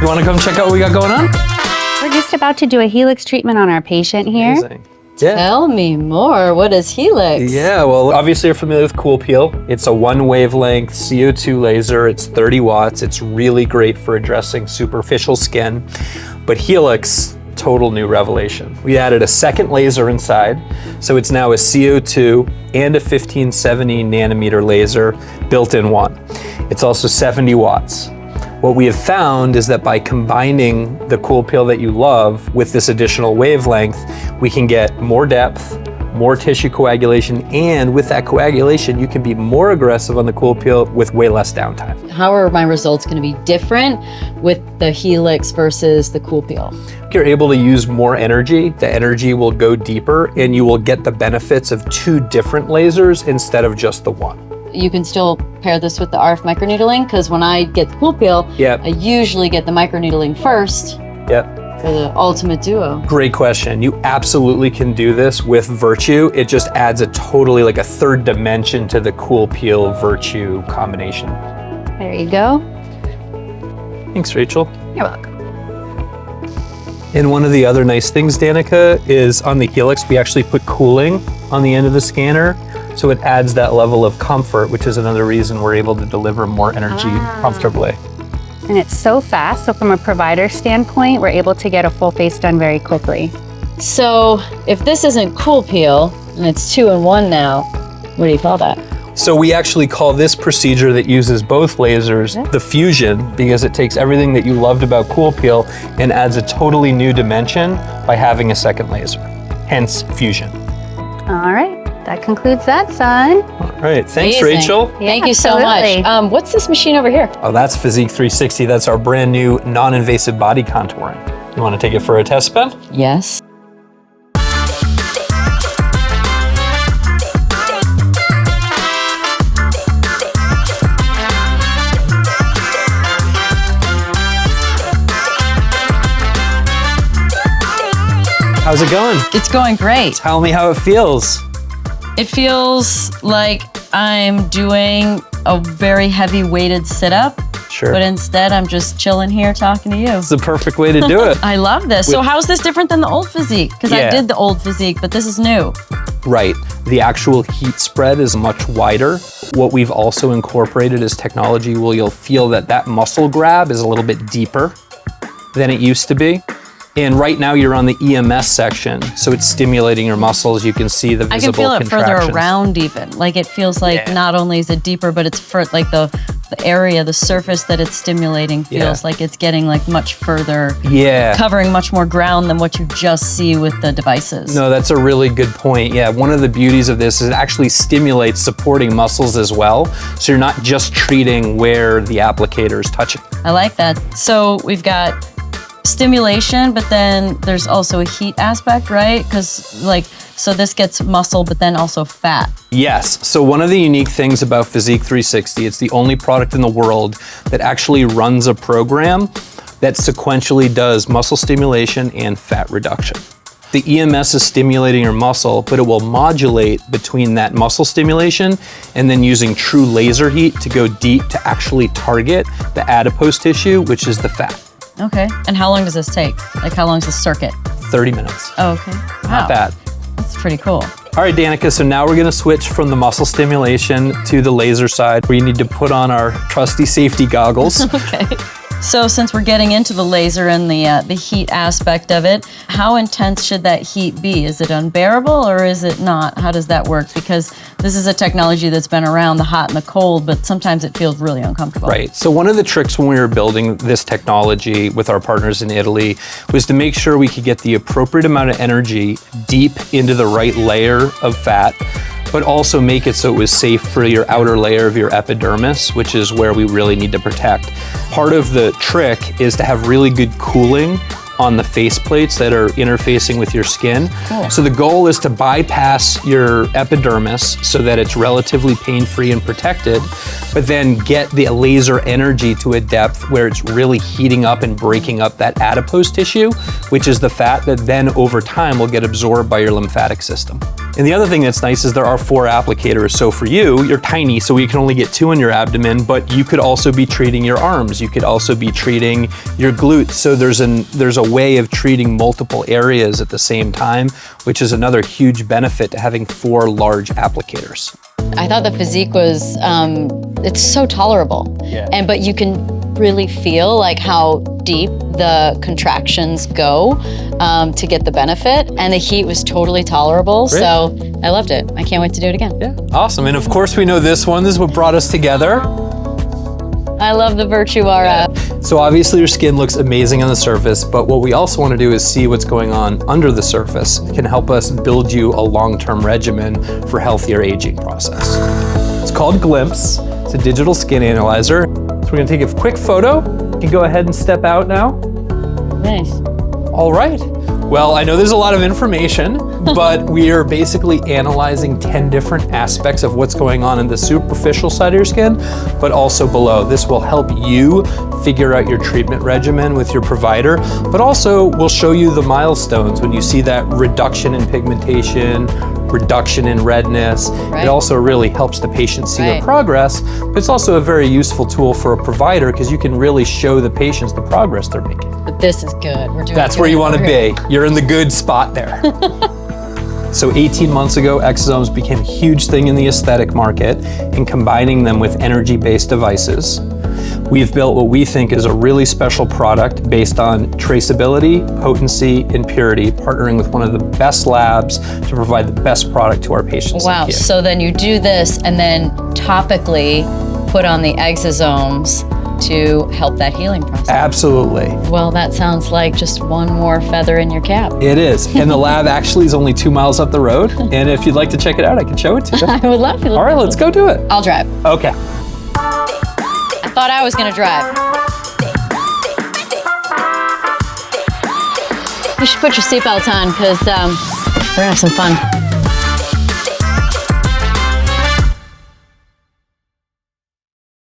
You want to come check out what we got going on? We're just about to do a Helix treatment on our patient here. Amazing. Yeah. Tell me more. What is Helix? Yeah, well, obviously you're familiar with Cool Peel. It's a 1 wavelength CO2 laser. It's 30 watts. It's really great for addressing superficial skin. But Helix, total new revelation. We added a second laser inside. So it's now a CO2 and a 1570 nanometer laser built in one. It's also 70 watts. What we have found is that by combining the Cool Peel that you love with this additional wavelength, we can get more depth, more tissue coagulation, and with that coagulation, you can be more aggressive on the Cool Peel with way less downtime. How are my results going to be different with the Helix versus the Cool Peel? You're able to use more energy. The energy will go deeper, and you will get the benefits of 2 different lasers instead of just the one. You can still pair this with the RF microneedling, because when I get the Cool Peel, I usually get the microneedling first for the ultimate duo. Great question. You absolutely can do this with Virtue. It just adds a totally like a 3rd dimension to the Cool Peel Virtue combination. There you go. Thanks, Rachel. You're welcome. And one of the other nice things, Danica, is on the Helix, we actually put cooling on the end of the scanner. So it adds that level of comfort, which is another reason we're able to deliver more energy comfortably. And it's so fast, so from a provider standpoint, we're able to get a full face done very quickly. So if this isn't Cool Peel, and it's 2-in-1 now, what do you call that? So we actually call this procedure that uses both lasers the fusion, because it takes everything that you loved about Cool Peel and adds a totally new dimension by having a second laser, hence fusion. All right. That concludes that, son. All right, thanks, Amazing. Rachel. Thank you so much. What's this machine over here? Oh, that's Physique 360. That's our brand new non-invasive body contouring. You want to take it for a test spin? Yes. How's it going? It's going great. Tell me how it feels. It feels like I'm doing a very heavy weighted sit-up. Sure. But instead, I'm just chilling here talking to you. It's the perfect way to do it. I love this. So how's this different than the old Physique? Because I did the old Physique, but this is new. Right. The actual heat spread is much wider. What we've also incorporated is technology where you'll feel that that muscle grab is a little bit deeper than it used to be. And right now you're on the EMS section, so it's stimulating your muscles. You can see the visible contractions. I can feel it further around even. Like it feels like not only is it deeper, but it's for like the area, the surface that it's stimulating feels like it's getting like much further, covering much more ground than what you just see with the devices. No, that's a really good point. Yeah, one of the beauties of this is it actually stimulates supporting muscles as well. So you're not just treating where the applicator is touching. I like that. So we've got stimulation, but then there's also a heat aspect, right? Because like, so this gets muscle, but then also fat. Yes, so one of the unique things about Physique 360, it's the only product in the world that actually runs a program that sequentially does muscle stimulation and fat reduction. The EMS is stimulating your muscle, but it will modulate between that muscle stimulation and then using true laser heat to go deep to actually target the adipose tissue, which is the fat. Okay, and how long does this take? Like how long is the circuit? 30 minutes. Oh, okay. Wow. Not bad. That's pretty cool. All right, Danica, so now we're gonna switch from the muscle stimulation to the laser side where you need to put on our trusty safety goggles. Okay. So since we're getting into the laser and the heat aspect of it, how intense should that heat be? Is it unbearable or is it not? How does that work? Because this is a technology that's been around, the hot and the cold, but sometimes it feels really uncomfortable. Right, so one of the tricks when we were building this technology with our partners in Italy was to make sure we could get the appropriate amount of energy deep into the right layer of fat, but also make it so it was safe for your outer layer of your epidermis, which is where we really need to protect. Part of the trick is to have really good cooling on the face plates that are interfacing with your skin. Cool. So the goal is to bypass your epidermis so that it's relatively pain-free and protected, but then get the laser energy to a depth where it's really heating up and breaking up that adipose tissue, which is the fat that then over time will get absorbed by your lymphatic system. And the other thing that's nice is there are 4 applicators. So for you, you're tiny, so you can only get 2 in your abdomen, but you could also be treating your arms. You could also be treating your glutes. So there's a way of treating multiple areas at the same time, which is another huge benefit to having 4 large applicators. I thought the Physique was, it's so tolerable. Yeah. But you can really feel like how deep the contractions go to get the benefit. And the heat was totally tolerable. Great. So I loved it. I can't wait to do it again. Yeah, awesome. And of course we know this one, this is what brought us together. I love the Virtue Aura. So obviously your skin looks amazing on the surface, but what we also want to do is see what's going on under the surface. It can help us build you a long-term regimen for healthier aging process. It's called Glimpse. It's a digital skin analyzer. So we're gonna take a quick photo. You can go ahead and step out now. Nice. All right. Well, I know there's a lot of information, but we are basically analyzing 10 different aspects of what's going on in the superficial side of your skin, but also below. This will help you figure out your treatment regimen with your provider, but also we'll show you the milestones when you see that reduction in pigmentation, reduction in redness. Right. It also really helps the patient see their progress, but it's also a very useful tool for a provider because you can really show the patients the progress they're making. But this is good. We're doing That's good. where you want to be. You're in the good spot there. So 18 months ago, exomes became a huge thing in the aesthetic market, and combining them with energy-based devices, we've built what we think is a really special product based on traceability, potency, and purity, partnering with one of the best labs to provide the best product to our patients. Wow, like you. so then you do this and then topically put on the exosomes to help that healing process. Absolutely. Well, that sounds like just one more feather in your cap. It is. And the lab actually is only 2 miles up the road. And if you'd like to check it out, I can show it to you. I would love to. All right, let's go do it. I'll drive. Okay. I thought I was gonna drive. You should put your seatbelt on because we're gonna have some fun.